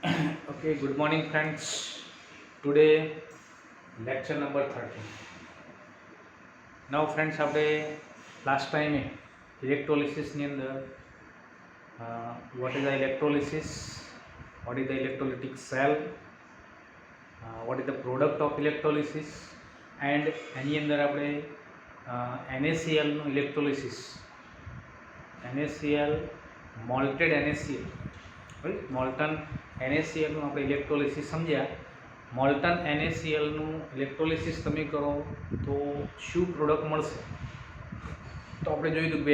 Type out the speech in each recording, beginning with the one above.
Okay, good morning, friends. Today, lecture number 13. Now, friends, આપણે last ટાઈમે ઇલેક્ટ્રોલિસિસની અંદર what is the electrolysis, what is the electrolytic cell, what is the product of electrolysis and એની અંદર આપણે NaClનું electrolysis, NaCl molted NaCl, right, molten NaClનું આપણે ઇલેક્ટ્રોલિસિસ સમજ્યા. મોલ્ટન NaClનું ઇલેક્ટ્રોલિસિસ તમે કરો તો શું પ્રોડક્ટ મળશે? તો આપણે જોયું હતું કે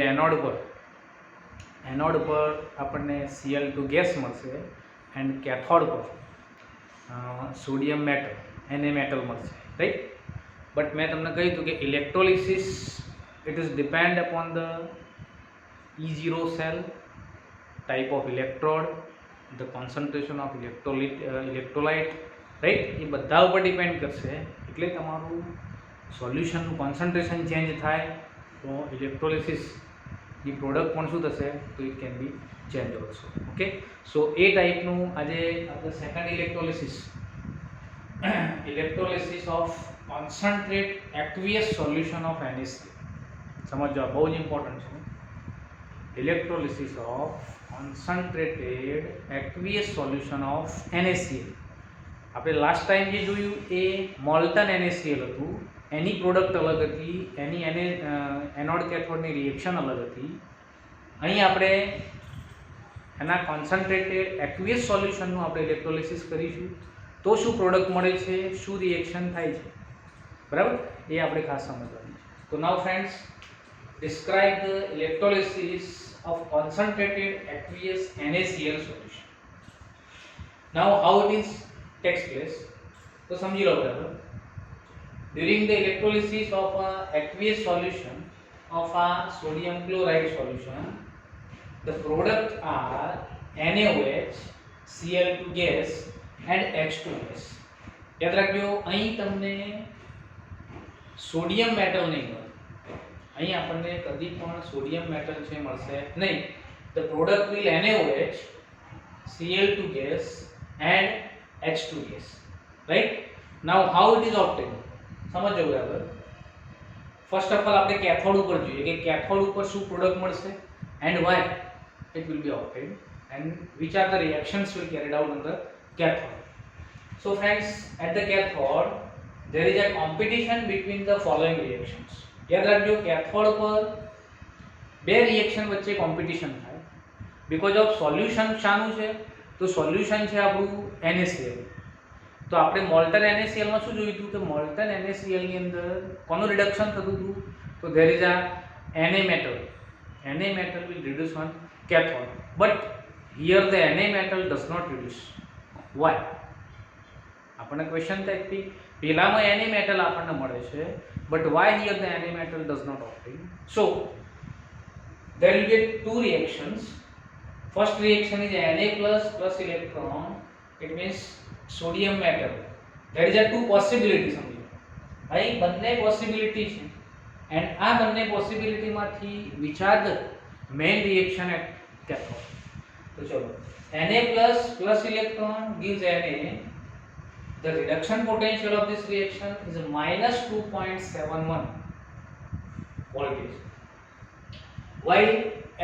એનોડ પર આપણને Cl2 ગેસ મળશે એન્ડ કેથોડ પર સોડિયમ મેટલ Na મેટલ મળશે, રાઈટ. બટ મેં તમને કહ્યું હતું કે electrolysis it is depend upon the E0 cell, type of electrode, the concentration of electrolyte, right. એ બધા ઉપર ડિપેન્ડ કરશે. એટલે તમારું સોલ્યુશનનું કોન્સન્ટ્રેશન ચેન્જ થાય તો ઇલેક્ટ્રોલિસિસની પ્રોડક્ટ પણ શું થશે? તો it can be change also. Okay, so એ ટાઈપનું આજે આપણે second electrolysis of concentrate aqueous solution of NaCl સમજો, બહુ જ ઇમ્પોર્ટન્ટ છે. Electrolysis of concentrated aqueous solution of NaCl. આપણે લાસ્ટ ટાઈમ જે જોયું એ મોલ્ટન NaCl હતું, એની પ્રોડક્ટ અલગ હતી, એની એનોડ કેથોડની રિએક્શન અલગ હતી. અહીં આપણે એના કોન્સન્ટ્રેટેડ એક્વિયસ સોલ્યુશનનું આપણે ઇલેક્ટ્રોલિસિસ કરીશું તો શું પ્રોડક્ટ મળે છે, શું રિએક્શન થાય છે, બરાબર, એ આપણે ખાસ સમજવાનું છે. તો નાઉ friends, describe the electrolysis of concentrated aqueous NaCl solution. Now how it is takes place? તો સમજી લો બરાબર. During the electrolysis of a aqueous solution of a sodium chloride solution, the product are NaOH, Cl2 gas and H2 gas. યાદ રાખજો, અહીં તમને sodium metal નહીં મળે, અહીં આપણને કદી પણ સોડિયમ મેટલ છે મળશે નહીં. The product will NaOH, Cl2 gas and H2 gas, right. Now how it is obtained? સમજો બરાબર. ફર્સ્ટ ઓફ ઓલ આપણે કેથોડ ઉપર જોઈએ કે કેથોડ ઉપર શું પ્રોડક્ટ મળશે and why it will be obtained and which are the reactions will carried out on the cathode. So friends, at the cathode there is a competition between the following reactions. યાદ રાખજો, cathode પર બે reaction વચ્ચે competition થાય because of solution. શાનું છે? તો solution છે આપણું NaCl. તો આપણે મોલ્ટન NaClમાં શું જોયું હતું કે મોલ્ટન NaClની અંદર કોનું રિડક્શન થતું હતું? તો ધેર ઇઝ આ Na metal. Na metal will reduce on cathode, but here the Na metal does not reduce. Why? આપણને ક્વેશ્ચન થાય કે પહેલામાં Na metal આપણને મળે છે, but why here the Na metal does not obtain? So there will be two reactions. First reaction is Na plus electron, it means sodium metal. There is a two possibility સમજો. અહીં બંને possibility છે and આ બંને પોસિબિલિટીમાંથી which are the main reaction at cathode? તો ચલો, Na plus electron gives Na. The reduction potential of this reaction is minus 2.71 voltage. While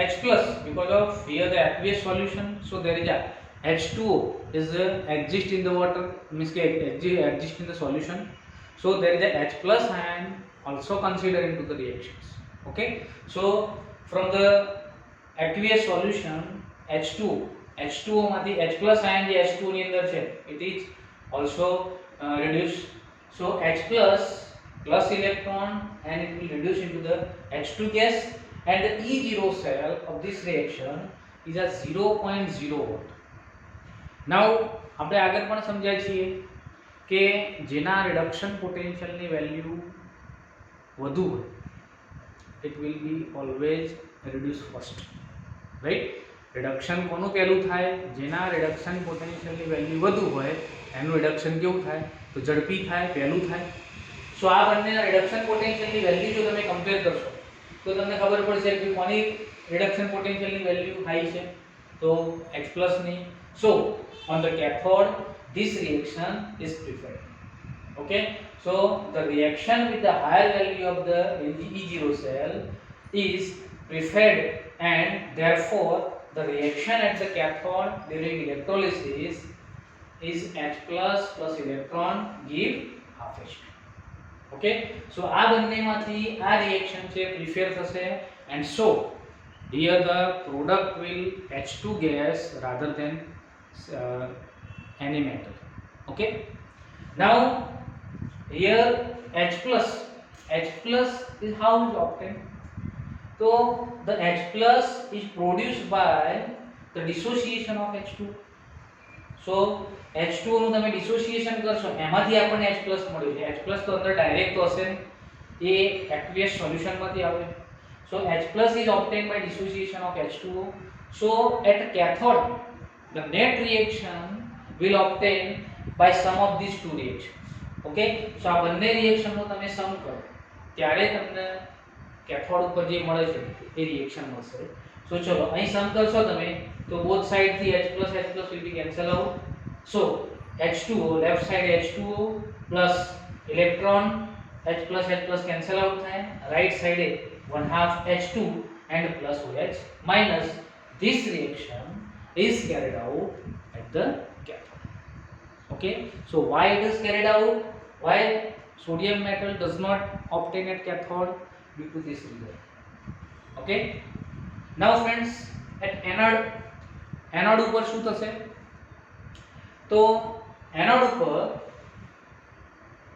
H plus, because of here the aqueous solution, so there is a H2O is exist in the water, means exist in the solution. So there is a H plus ion also considered into the reactions. Okay, so from the aqueous solution H2O માંથી H plus ion જે H2O ની અંદર છે it is also reduced. So H plus electron and it will reduce into the H2 gas and the E0 cell of this reaction is a 0.0 volt. Now આપણે આગળ પણ સમજાય છીએ કે જેના રિડક્શન પોટેન્શિયલની વેલ્યુ વધુ હોય it will be always reduce first, right. Reduction કોનું પહેલું થાય? જેના રિડક્શન પોટેન્શિયલની વેલ્યુ વધુ હોય એનું રિડક્શન કેવું થાય? તો ઝડપી થાય, પહેલું થાય. સો આ બંનેના રિડક્શન પોટેન્શિયલની વેલ્યુ જો તમે કમ્પેર કરશો તો તમને ખબર પડશે કે કોની રિડક્શન પોટેન્શિયલની વેલ્યુ હાઈ છે. तो H plus नहीं. So on the cathode this reaction is preferred. Okay, so the reaction with the higher value of the E0 cell is preferred, and therefore the reaction at the cathode during electrolysis is H plus plus electron give half H2. Okay, so આ બંનેમાંથી આ reaction છે prefer થશે, and so here the product will H2 gas rather than any metal. Okay, now here H plus is how is obtained. So the H plus is produced by the dissociation of H2. So H2 નું તમે dissociation કરશો એમાંથી આપણને H plus મળ્યું છે. H plus તો અંદર direct તો હશે એ aqueous solution માંથી આવે. So H plus is obtained by dissociation of H2O. So at cathode the net reaction will obtain by sum of these two reactions. Okay, so આ બંને રિએક્શન નો તમે સમ કરો ત્યારે તમને કેથોડ ઉપર જે મળે છે એ રિએક્શન મળશે. So ચલો અહીં સમ કરશો તમે તો both side થી H plus will be cancel out. So H2O left side H2O plus electron H plus cancel out થાય. Right side 1/2 H2 and plus OH minus. This reaction is carried out at the cathode. Okay, so why it is carried out? Why sodium metal does not obtain at cathode? Due to this reason. Okay, now friends, at anode ઉપર શું થશે? તો anode ઉપર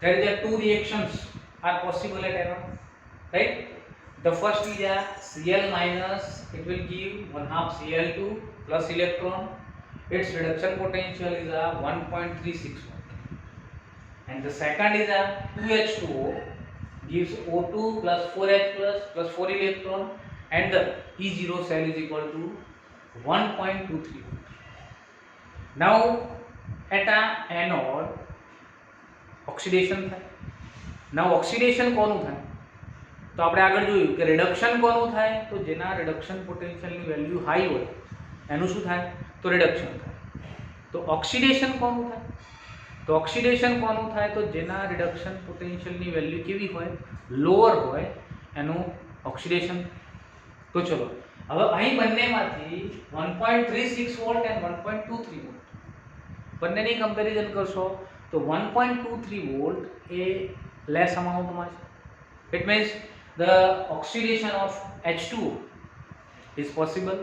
there are two reactions are possible at anode, right? The first is Cl minus, it will give 1/2 Cl2 plus electron. Its reduction potential is 1.36 volt. And the second is 2H2O gives O2 plus 4H plus 4 electron, and the E0 cell is equal to 1.23 volt. Now at anode oxidation થાય. Now oxidation કોનું થાય? તો આપણે આગળ જોયું કે reduction કોનું થાય? તો જેના રિડક્શન પોટેન્શિયલની વેલ્યુ હાઈ હોય એનું શું થાય? તો રિડક્શન થાય. તો ઓક્સિડેશન કોનું થાય? તો ઓક્સિડેશન કોનું થાય? તો જેના રિડક્શન પોટેન્શિયલની વેલ્યુ કેવી હોય? લોઅર હોય એનું ઓક્સિડેશન. તો ચલો હવે અહીં બંનેમાંથી 1.36 વોલ્ટ and 1.23 વોલ્ટ બંનેની કમ્પેરિઝન કરશો તો 1.23 વોલ્ટ એ લેસ અમાઉન્ટમાં છે. It means the oxidation of H2O is possible,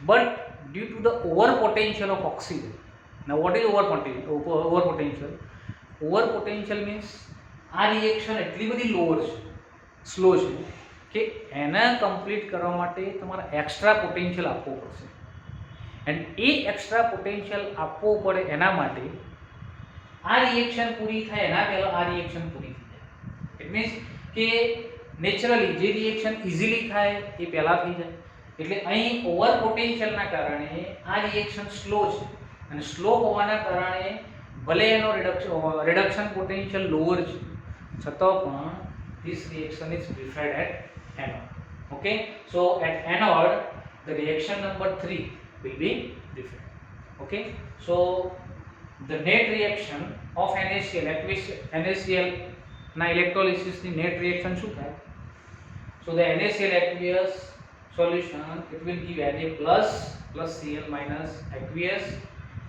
but due to the over potential of oxygen. Now what is over potential? Over potential means આ રિએક્શન એટલી બધી lower છે, slow છે કે એને કમ્પ્લીટ કરવા માટે તમારે એક્સ્ટ્રા પોટેન્શિયલ આપવો પડશે. એન્ડ એ એક્સ્ટ્રા પોટેન્શિયલ આપવો પડે એના માટે આ રિએક્શન પૂરી થાય એના પહેલાં આ રિએક્શન પૂરી થઈ જાય. ઇટ મીન્સ કે નેચરલી જે રિએક્શન ઇઝીલી થાય એ પહેલાં થઈ જાય. એટલે અહીં ઓવર પોટેન્શિયલના કારણે આ રિએક્શન સ્લો છે, અને સ્લો હોવાના કારણે ભલે એનો રિડક્શન પોટેન્શિયલ લોઅર છે છતાં પણ this reaction is preferred at anode. Okay, so at anode the reaction number 3 will be preferred. Okay, so the net reaction of NaCl na electrolysis ની net reaction શું થાય? So the NaCl aqueous solution, it will give Na plus Cl minus aqueous.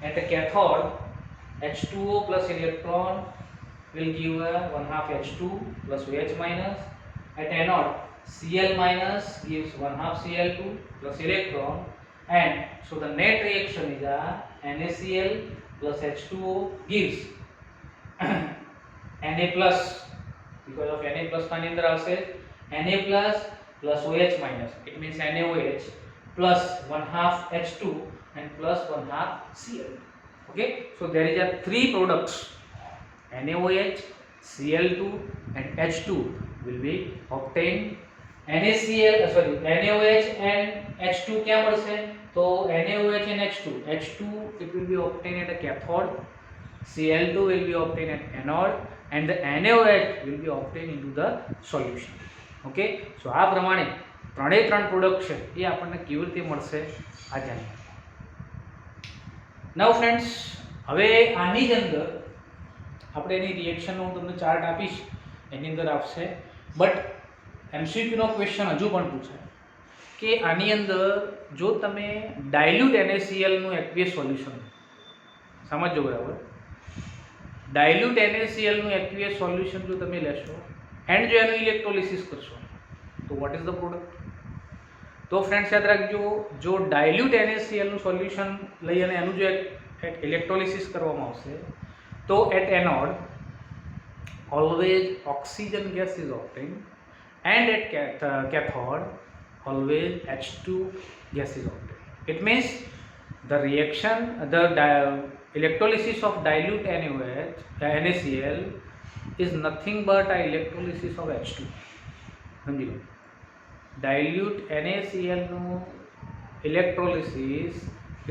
At the cathode H2O plus electron will give 1/2 H2 plus OH minus. At anode Cl minus gives 1/2 Cl2 plus electron, and so the net reaction is NaCl plus H2O gives Na plus, because of Na plus પાની અંદર આવશે Na plus OH minus. It means NaOH plus 1/2 H2 and plus 1/2 Cl. Okay, so there is a three products, NaOH, Cl2 and H2 will be obtained. NaOH and H2 क्या મળશે? तो NaOH and H2 it will be obtained at a cathode, Cl2 will be obtained at anode, and the NaOH will be obtained into the solution. Okay, so આ પ્રમાણે ત્રણે ત્રણ product છે એ આપણને કેવી રીતે મળશે આ જાણીએ. નાઉ ફ્રેન્ડ્સ, હવે આની જ અંદર આપણે એની રિએક્શનનો હું તમને ચાર્ટ આપીશ, એની અંદર આવશે. બટ એમસીક્યુનો ક્વેશ્ચન હજુ પણ પૂછાય કે આની અંદર જો તમે ડાયલ્યુટ NaCl નું એક્વિયસ સોલ્યુશન સમજો બરાબર, ડાયલ્યુટ NaCl નું એક્વિયસ સોલ્યુશન જો તમે લેશો એન્ડ જો એનું ઇલેક્ટ્રોલિસિસ કરશો તો વોટ ઇઝ ધ પ્રોડક્ટ? તો ફ્રેન્ડ્સ યાદ રાખજો, જો ડાયલ્યુટ NaCl નું સોલ્યુશન લઈ અને એનું જો ઇલેક્ટ્રોલિસિસ કરવામાં આવશે તો at anode always oxygen gas is obtained and at cathode always H2 gas is obtained. It means the reaction, the electrolysis of dilute NaCl is nothing but a electrolysis of H2. સમજી લો, dilute NaCl નું electrolysis,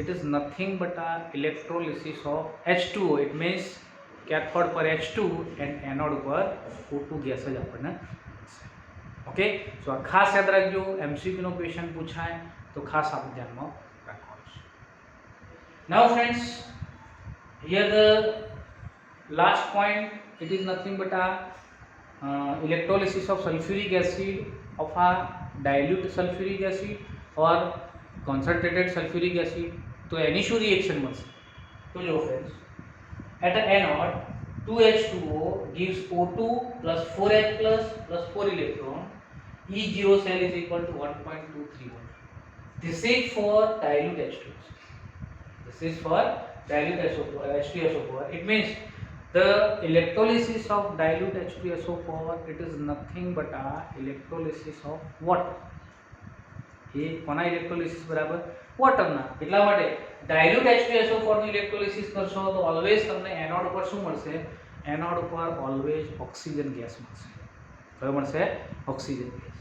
it is nothing but a electrolysis of H2O. It means cathode પર H2 and anode પર O2 gas જ આપણને. Okay, સો આ ખાસ યાદ રાખજો, એમસીક્યુનો ક્વેશ્ચન પૂછાય તો ખાસ આપણે ધ્યાનમાં રાખવાનું છે. Now friends, here the last point, it is nothing but આ electrolysis of sulfuric acid of a dilute sulfuric acid or concentrated sulfuric acid. તો એની શું રિએક્શન મળશે? તો જો friends, at the anode 2H2O gives O2 plus 4H plus 4 electron. E0 cell is equal to 1.231. This is for dilute H2O. This is for dilute H2SO4. It means the electrolysis of dilute H2SO4, it is nothing but a electrolysis of water. ये कोना electrolysis बराबर water ना, એટલા માટે dilute H2SO4 નું ઇલેક્ટ્રોલિસિસ કરશો તો always તમને એનોડ ઉપર શું મળશે? એનોડ ઉપર ઓલવેઝ ઓક્સિજન ગેસ મળશે. કયો મળશે? Oxygen gas.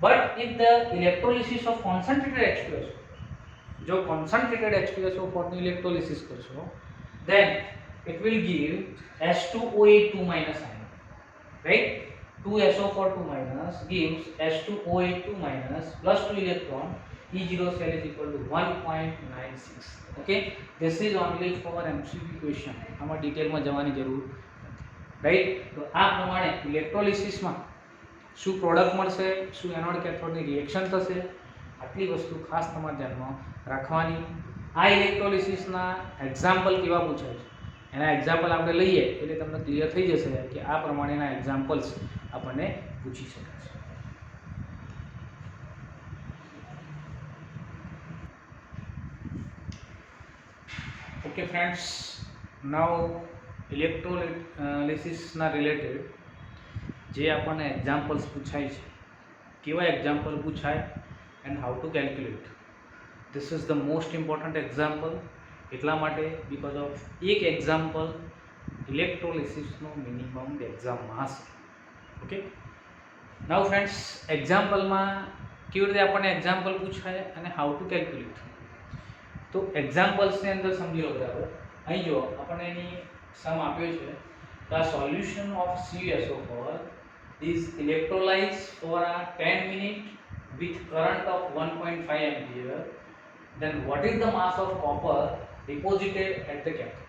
But if the electrolysis of concentrated H2SO, જો કોન્સન્ટ્રેટેડ H2SO4 નું ઇલેક્ટ્રોલિસિસ કરશો then it will give H2O8 2 minus ion, right? 2SO4 2 minus gives H2O8 2 minus plus 2 electron. E0 cell is equal to 1.96. Okay, this is only for MCQ question. આમાં ડિટેલમાં જવાની જરૂર નથી, right? તો આ પ્રમાણે ઇલેક્ટ્રોલિસિસમાં શું પ્રોડક્ટ મળશે, શું એનોડ કેથોડની રિએક્શન થશે, આટલી વસ્તુ ખાસ તમારે ધ્યાનમાં રાખવાની. આ ઇલેક્ટ્રોલિસિસના એક્ઝામ્પલ કેવા પૂછાય છે એના એક્ઝામ્પલ આપણે લઈએ એટલે તમને ક્લિયર થઈ જશે કે આ પ્રમાણેના એક્ઝામ્પલ્સ આપણને પૂછી શકાય છે. ઓકે ફ્રેન્ડ્સ, નાઉ ઇલેક્ટ્રોલિસિસના રિલેટેડ જે આપણને એક્ઝામ્પલ્સ પૂછાય છે, કેવા એક્ઝામ્પલ પૂછાય and how to calculate. This is the most important example. એટલા માટે બિકોઝ ઓફ એક એક્ઝામ્પલ ઇલેક્ટ્રોલિસિસનો મિનિમમ એક્ઝામમાં હશે. ઓકે, નાઉ ફ્રેન્ડ્સ, એક્ઝામ્પલમાં કેવી રીતે આપણને એક્ઝામ્પલ પૂછાય અને હાઉ ટુ કેલ્ક્યુલેટ. તો એક્ઝામ્પલ્સની અંદર સમજી લો બરાબર. અહીં જો આપણને એની સમ આપ્યો છે, the solution of CuSO4 is electrolyzed for a 10 minute with current of 1.5 ampere. Then what is the mass of copper deposited at the cathode?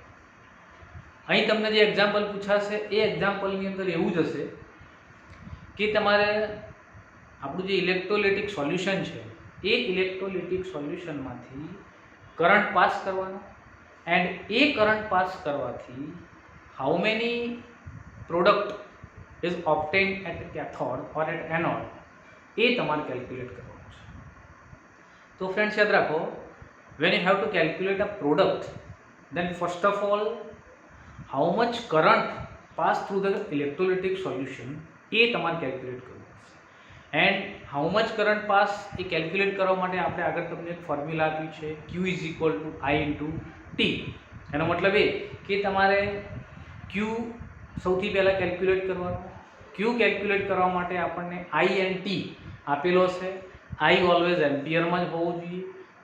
અહીં તમને જે એક્ઝામ્પલ પૂછાશે એ એક્ઝામ્પલની અંદર એવું જ હશે કે તમારે આપણું જે ઇલેક્ટ્રોલિટિક સોલ્યુશન છે એ ઇલેક્ટ્રોલિટિક સોલ્યુશનમાંથી કરંટ પાસ કરવાનો એન્ડ એ કરંટ પાસ કરવાથી how many product is obtained at cathode or at anode એ તમારે કેલ્ક્યુલેટ કરવાનું છે. તો ફ્રેન્ડ્સ યાદ રાખો, when you have to calculate a product, then first of all how much current pass through the electrolytic solution એ તમારે calculate કરવું પડશે. And how much current pass A calculate કરવા માટે આપણે આગળ તમને એક ફોર્મ્યુલા આપ્યું છે, Q is equal to I into T. એનો મતલબ એ કે તમારે Q સૌથી પહેલાં કેલ્ક્યુલેટ કરવાનું. Q કેલ્ક્યુલેટ કરવા માટે આપણને I એન્ડ ટી આપેલો છે. I ઓલવેઝ એમ્પિયરમાં જ હોવું જોઈએ,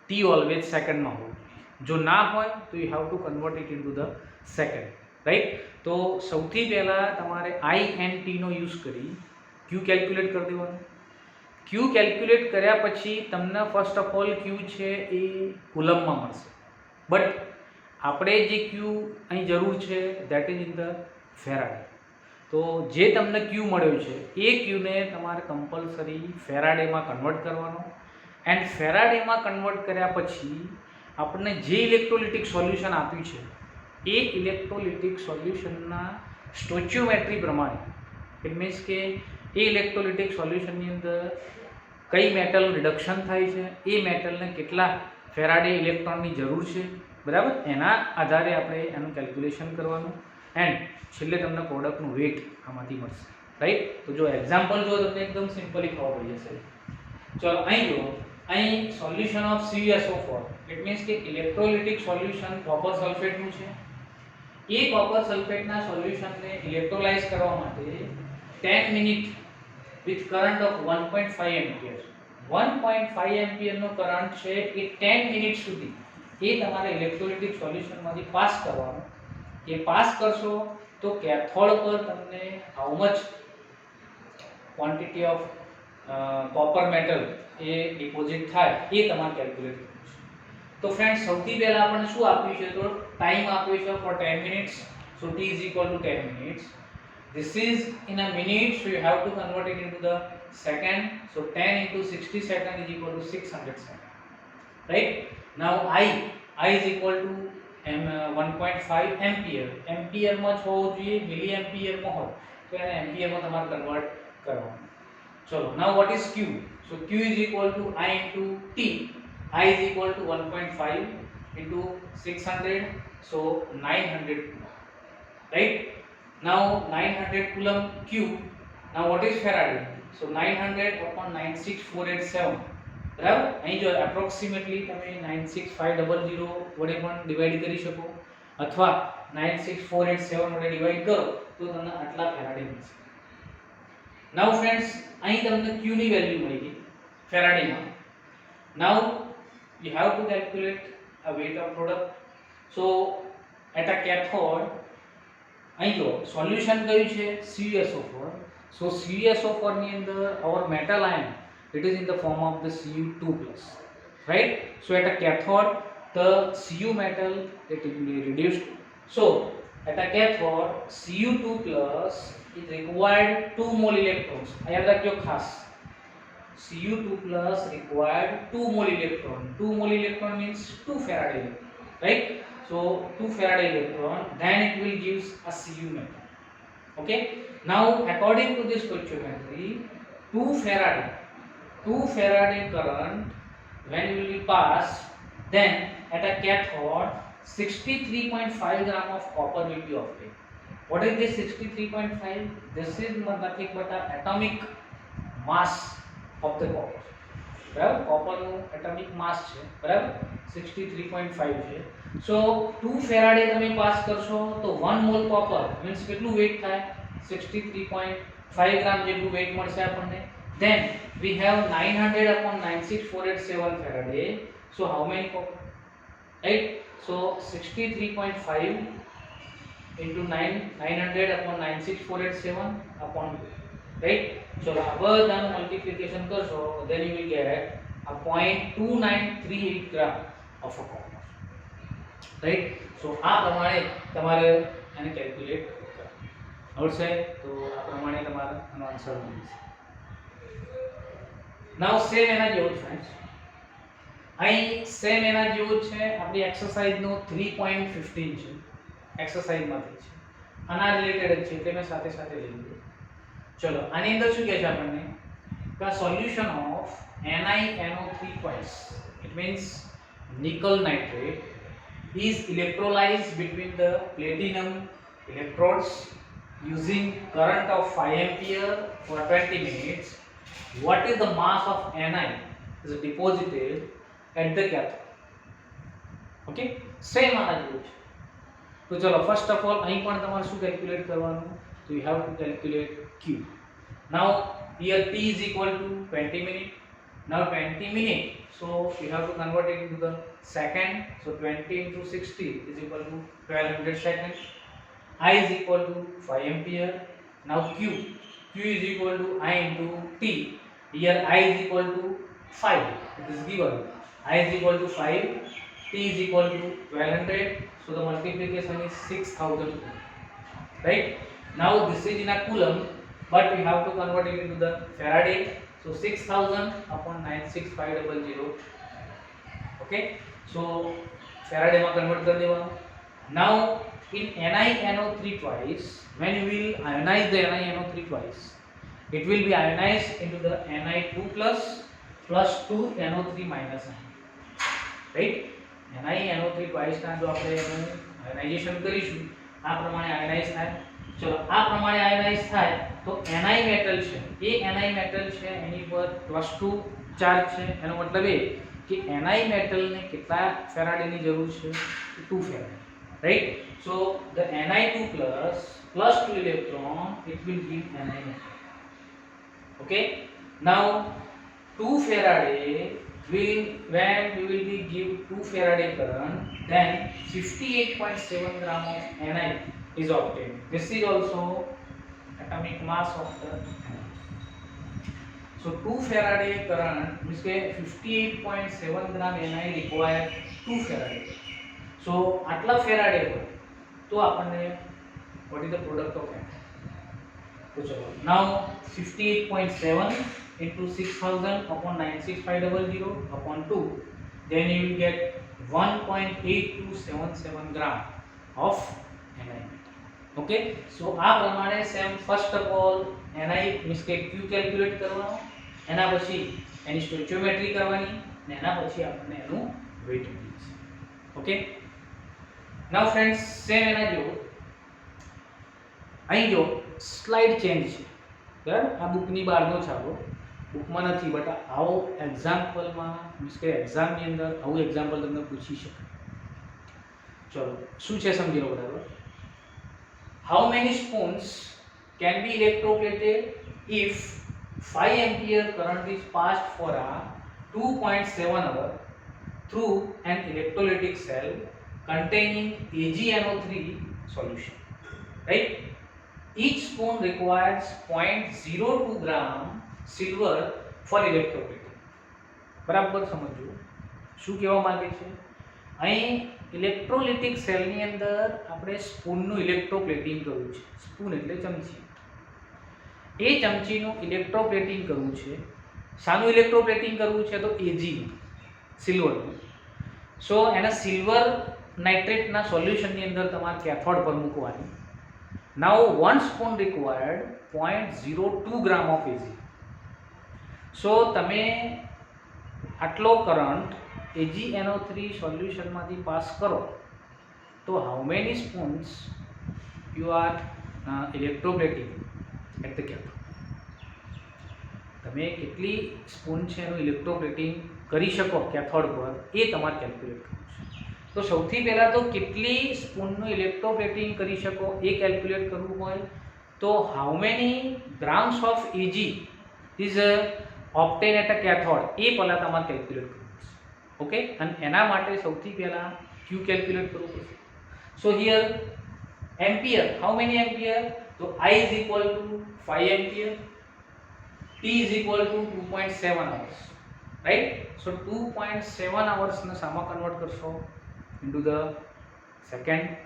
ટી ઓલવેઝ સેકન્ડમાં હોવું જોઈએ. જો ના હોય તો you have to convert it into the second, right? તો સૌથી પહેલાં તમારે I એન્ડ ટીનો યુઝ કરી Q કેલ્ક્યુલેટ કરી દેવાનું. Q કેલ્ક્યુલેટ કર્યા પછી તમને ફર્સ્ટ ઓફ ઓલ Q છે એ કુલમમાં મળશે. બટ આપણે જે ક્યુ અહીં જરૂર છે that is in the Faraday. તો જે તમને ક્યુ મળ્યો છે એ ક્યુને તમારે કમ્પલસરી ફેરાડેમાં કન્વર્ટ કરવાનો, એન્ડ ફેરાડેમાં કન્વર્ટ કર્યા પછી આપણને જે ઇલેક્ટ્રોલિટિક સોલ્યુશન આપ્યું છે એ ઇલેક્ટ્રોલિટિક સોલ્યુશનના સ્ટોચિયોમેટ્રી પ્રમાણે, ઇટ મીન્સ કે એ ઇલેક્ટ્રોલિટિક સોલ્યુશનની અંદર કઈ મેટલનું રિડક્શન થાય છે, એ મેટલને કેટલા ફેરાડે ઇલેક્ટ્રોનની જરૂર છે, બરાબર, એના આધારે આપણે એનું કેલ્ક્યુલેશન કરવાનું, એન્ડ છેલ્લે તમને પ્રોડક્ટનું વેટ આમાંથી મળશે, રાઈટ. તો જો એક્ઝામ્પલ જો તમને એકદમ સિમ્પલી ખબર પડી જશે. ચલો અહીં જો, અહીં solution of CuSO4, it means કે ઇલેક્ટ્રોલિટિક સોલ્યુશન કોપર સલ્ફેટનું છે. એ કોપર સલ્ફેટના સોલ્યુશનને ઇલેક્ટ્રોલાઇઝ કરવા માટે 10 minute with current of 1.5 ampere, 1.5 એમ્પિયરનો કરંટ છે એ 10 મિનિટ સુધી એ તમારે ઇલેક્ટ્રોલિટિક સોલ્યુશનમાંથી પાસ કરવાનો. એ પાસ કરશો તો કેથોડ પર તમને how much quantity of copper metal A deposit થાય એ તમારે કેલ્ક્યુલેટ કરવું છે. તો ફ્રેન્ડ્સ, સૌથી પહેલા આપણને શું આપ્યું છે? તો ટાઈમ આપ્યો છે for 10 minutes. So t is equal to 10 minutes. This is in a minute, so you have to convert it into the second. So 10 into 60 second is equal to 600 second, right? Now I is equal to 1.5 ampere. Ampere માં જ હોવું જોઈએ, મિલી ampere માં હોય તો એને ampere માં તમારે કન્વર્ટ કરવાનું. ચલો, now what is q? So q is equal to I into t. I is equal to 1.5 into 600, so 900, right? Now 900 coulomb q. Now what is Faraday? So 900 upon 96487, બરાબર. અહીં જો એપ્રોક્સિમેટલી તમે 96500 વડે પણ ડિવાઈડ કરી શકો, અથવા 96487 વડે ડિવાઈડ કરો તો તમને આટલા ફેરાડે મળશે. નાઉ ફ્રેન્ડ્સ, અહીં તમને q ની વેલ્યુ મળી ગઈ ફેરાડેમાં. નાઉ you have to calculate a weight of product. So at a cathode, અહીં જો સોલ્યુશન કયું છે? CuSO4. So CuSO4 ની અંદર our metal ion, it is in the form of the Cu2+, right? So at a cathode the Cu metal it will be reduced. So at a cathode Cu2+ is required 2 mole electrons. યાદ રાખજો ખાસ, Cu2+ required 2 mole electron. 2 mole electron means 2 Faraday electron, right? So 2 Faraday electron, then it will gives a Cu metal. Okay, now according to this stoichiometry, 2 Faraday current when it will be passed, then at a cathode 63.5 gram of copper will be obtained. What is this 63.5? This is nothing but the atomic mass of the copper, બરાબર. કોપરનું atomic માસ છે, બરાબર, 63.5 છે. સો 2 Faraday તમે pass કરશો તો 1 mall copper means કેટલું weight થાય? 63.5 ગ્રામ જેટલું વેઇટ મળશે આપણને. Then we have 900 upon 96487 Faraday. So how many copper? Right? So 63.5 into 900 upon 96487 upon, right? So આ બધાનું મલ્ટીપ્લિકેશન કરશો then you will get a 0.2938 gram of a copper, right? So આ પ્રમાણે તમારે આને કેલ્ક્યુલેટ કરવાનું આવશે. તો આ પ્રમાણે તમારો આનો આન્સર મળશે. નાઉ સેમ એના જેવું જ ફ્રેન્ડ્સ, અહીં સેમ એના જેવું છે. આપણી એક્સરસાઇઝનો 3.15 છે, એક્સરસાઇઝમાંથી છે, આના રિલેટેડ જ છે એટલે મેં સાથે સાથે લઈ લીધું. ચલો, આની અંદર શું કહે છે આપણને? The solution of NiNO3+, it means nickel nitrate, is electrolyzed between the platinum electrodes using current of 5 ampere for 20 minutes. What is the mass of Ni is deposited at the cathode? Okay, same આના જેવું છે. તો ચલો, first of all અહીં પણ તમારે શું calculate કરવાનું? So you have to calculate Q. Now here T is equal to 20 minutes. Now 20 minutes, so you have to convert it into the second. So 20 into 60 is equal to 1200 seconds. I is equal to 5 ampere. Now Q is equal to I into T. Here I is equal to 5. It is given. I is equal to 5. T is equal to 1200, so the multiplication is 6000, right? Now this is in a coulomb, but we have to convert it into the Faraday. So 6000 upon 96500. Okay, so Faraday માં convert કરી દેવાનું. Now in NiNO3 twice, when you will ionize the NiNO3 twice, it will be ionized into the Ni2 plus 2 NO3 minus ion, right? NiNO3 twice ના જો આપણે એનું ionisation કરીશું આ પ્રમાણે આયોનાઇઝ થાય. ચલો આ પ્રમાણે આયોનાઇઝ થાય તો Ni મેટલ છે, એ Ni મેટલ છે એની પર +2 ચાર્જ છે. એનો મતલબ એ કે Ni મેટલ ને કેટલા ફેરાડેની જરૂર છે? 2 Faraday, right? So the Ni2 plus 2 electron, it will give Ni metal. Okay, now 2 Faraday will, when we will be give 2 Faraday current, then 58.7 gram of Ni is obtained. This is also atomic mass of the Ni. So 2 Faraday current means 58.7 gram Ni required 2 Faraday. So આટલા Faraday હોય તો આપણને what is the product of Ni? तो चलो now 58.7 into 6000 upon 96500 upon 2, then you will get 1.8277 gram of Ni. Okay, so આ પ્રમાણે same first of all Ni means કે Q calculate કરવાનો, એના પછી એની સ્ટોઇચિયોમેટ્રી કરવાની અને એના પછી આપણને એનું વેઇટ મળશે. ઓકે, નાઉ ફ્રેન્ડ્સ સેમ એના જેવું અહીં જો સ્લાઇડ ચેન્જ છે, બરાબર? આ બુકની બહારનો છાપો, બુકમાં નથી, બટ આવો એક્ઝામ્પલમાં મીન્સ કે એક્ઝામની અંદર આવું એક્ઝામ્પલ તમને પૂછી શકે. ચલો શું છે સમજી લો બરાબર. How many spoons can be electroplated if 5 ampere current is passed for a 2.7 hour through an electrolytic cell containing AgNO3 solution, right? Each spoon requires 0.02 gram silver for electroplating. બરાબર સમજો શું કહેવા માંગે છે અહીં? ઇલેક્ટ્રોલિટિક સેલની અંદર આપણે સ્પૂનનું ઇલેક્ટ્રોપ્લેટિંગ કરવું છે. સ્પૂન એટલે ચમચી, એ ચમચીનું ઇલેક્ટ્રોપ્લેટિંગ કરવું છે. શાનું ઇલેક્ટ્રોપ્લેટિંગ કરવું છે? તો એજીનું, સિલ્વરનું. સો એના સિલ્વર નાઇટ્રેટના સોલ્યુશનની અંદર તમારે કેથોડ પર મૂકવાની. Now 1 spoon required 0.02 gram of AG. So તમે આટલો કરંટ AgNO3 સોલ્યુશનમાંથી પાસ કરો તો how many spoons you are electroplating at the cathode? તમે કેટલી સ્પૂન છે એનું ઇલેક્ટ્રોપ્લેટિંગ કરી શકો કેથોડ પર એ તમારે કેલ્ક્યુલેટ કરવું છે. તો સૌથી પહેલાં તો કેટલી સ્પૂનનું ઇલેક્ટ્રોપ્લેટિંગ કરી શકો એ કેલ્ક્યુલેટ કરવું હોય તો how many grams of AG is obtain at a cathode એ પહેલાં તમારે કેલ્ક્યુલેટ કરવું. ઓકે, અને એના માટે સૌથી પહેલાં Q કેલ્ક્યુલેટ કરવું પડશે. સો here ampere, how many ampere? તો I is equal to 5 ampere, T is equal to 2.7 hours, right? So 2.7 hours ને શામાં કન્વર્ટ કરશો? into the second.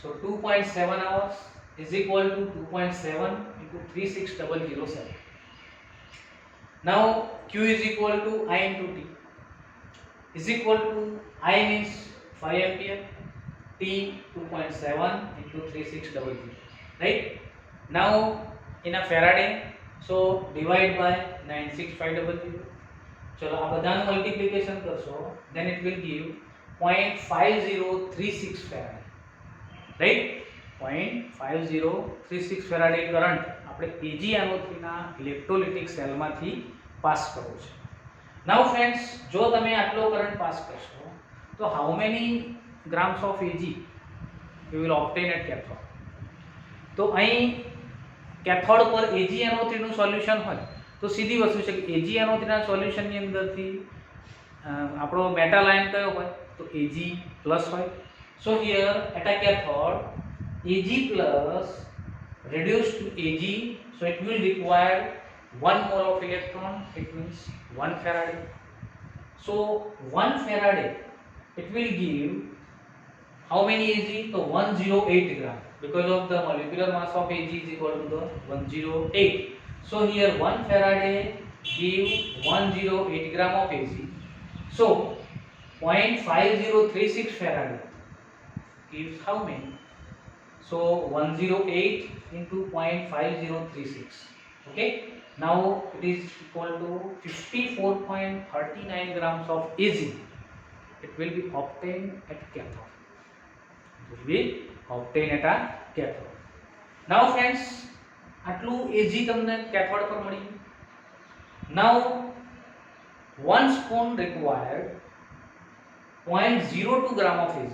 So 2.7 hours is equal to 2.7 into 36007. Now Q is equal to I into T is equal to I means 5 ampere, T 2.7 into 3600, right? Now in a Faraday, so divide by 96500. चलो આ બધાનું multiplication કરશો then it will give 0.5036 Faraday, right? 0.5036 Faraday current આપણે AgNO3 ના ઇલેક્ટ્રોલિટિક સેલમાંથી pass કરવો છે. Now friends, જો તમે આટલો કરંટ પાસ કરશો તો how many grams of Ag you will obtain at cathode? તો અહીં કેથોડ પર AgNO3 નું સોલ્યુશન હોય તો સીધી વસ્તુ છે કે AgNO3 ના સોલ્યુશનની અંદરથી આપણો મેટલ આયન કયો હોય? તો Ag પ્લસ હોય. So here at a cathode Ag plus reduced to Ag, so it will require 1 mole of electron, it means 1 Faraday. So 1 Faraday it will give how many Ag? So 108 gram, because of the molecular mass of Ag is equal to the 108. So here 1 Faraday give 108 gram of Ag. So 0.5036 Faraday gives how many? So 108 into 0.5036. Okay. Now it is equal to 54.39 grams of Ag. It will be obtained at cathode. It will be obtained at a cathode. Now friends, આટલું Ag તમને cathode પર મળી. Now 1 spoon required 0.02 gram of Ag.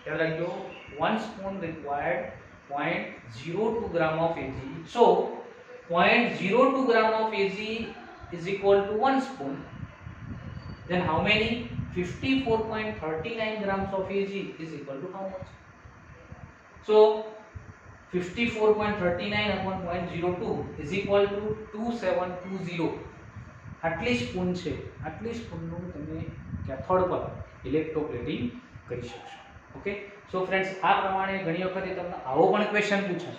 याद रखियो 1 spoon required 0.02 gram of Ag. So 0.02 gram of Ag is equal to 1 spoon. Then how many? 54.39 grams of Ag is equal to how much? So 54.39 upon 0.02 is equal to 2720. આટલી spoon છે, આટલી સ્પૂનનું તમે cathode પર electroplating કરી શકશો. Okay. So friends, આ પ્રમાણે ઘણી વખતે તમને આવો પણ ક્વેશ્ચન પૂછાય.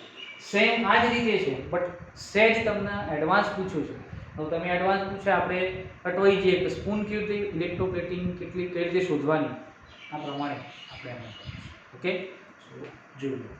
સેમ આ જ રીતે છે, બટ સેજ તમને એડવાન્સ પૂછ્યું છે. તો તમે એડવાન્સ પૂછે આપણે અટવાઈ જઈએ કે સ્પૂન કેવી રીતે ઇલેક્ટ્રોપ્લેટિંગ કઈ રીતે શોધવાની, આ પ્રમાણે આપણે એમ. ઓકે. સો જોઈ લો.